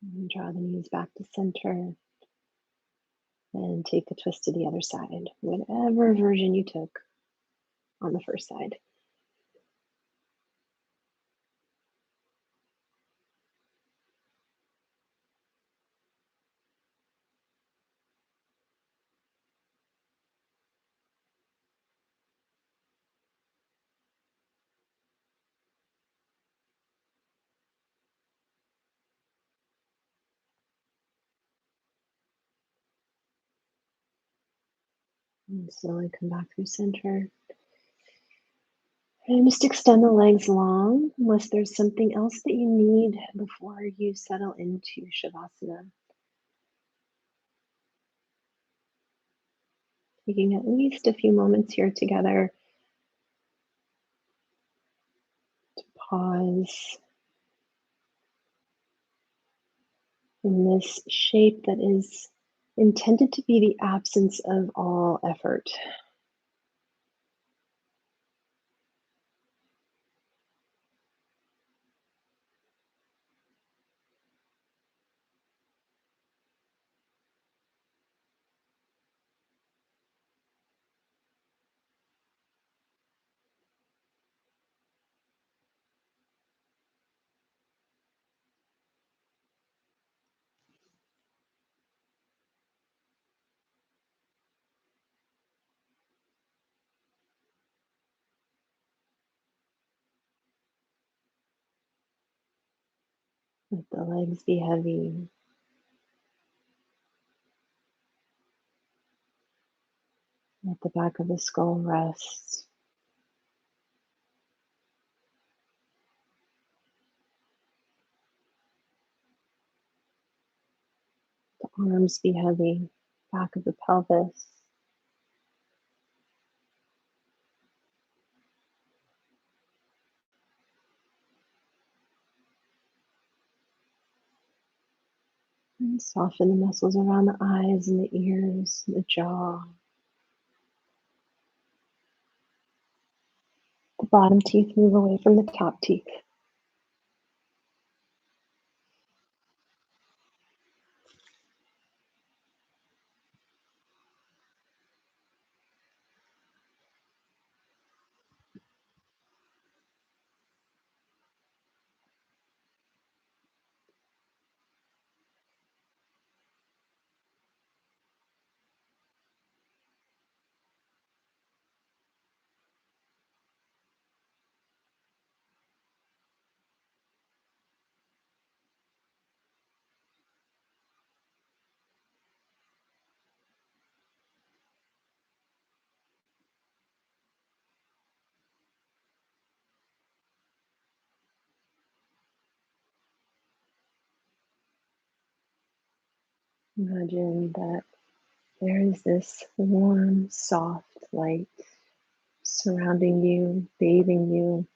And draw the knees back to center. And take the twist to the other side, whatever version you took on the first side. And slowly come back through center. And just extend the legs long, unless there's something else that you need before you settle into Shavasana. Taking at least a few moments here together to pause in this shape that is intended to be the absence of all effort. Let the legs be heavy. Let the back of the skull rest. The arms be heavy. Back of the pelvis. And soften the muscles around the eyes and the ears, and the jaw. The bottom teeth move away from the top teeth. Imagine that there is this warm, soft light surrounding you, bathing you.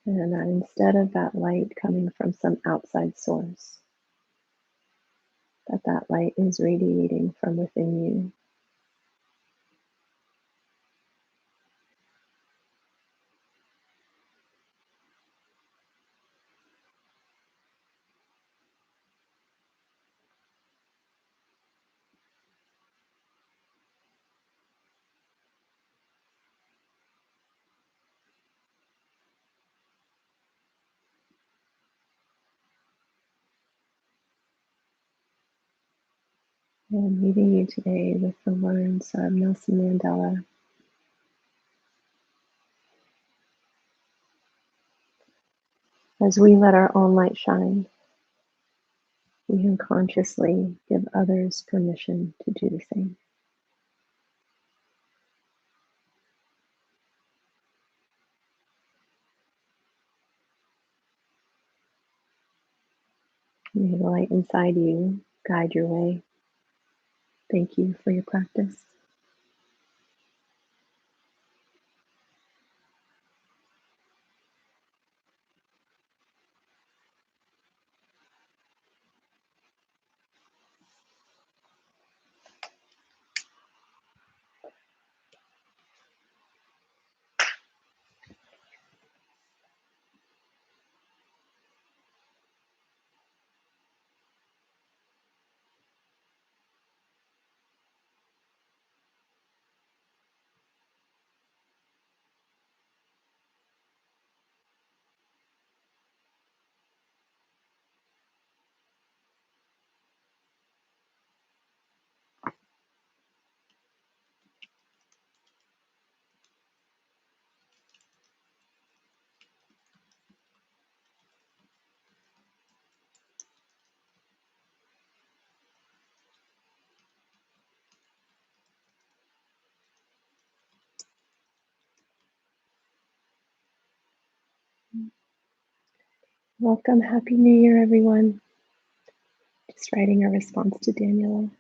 And that instead of that light coming from some outside source, that light is radiating from within you. And meeting you today with the words of Nelson Mandela: as we let our own light shine, we unconsciously give others permission to do the same. May the light inside you guide your way. Thank you for your practice. Welcome. Happy New Year, everyone. Just writing a response to Daniela.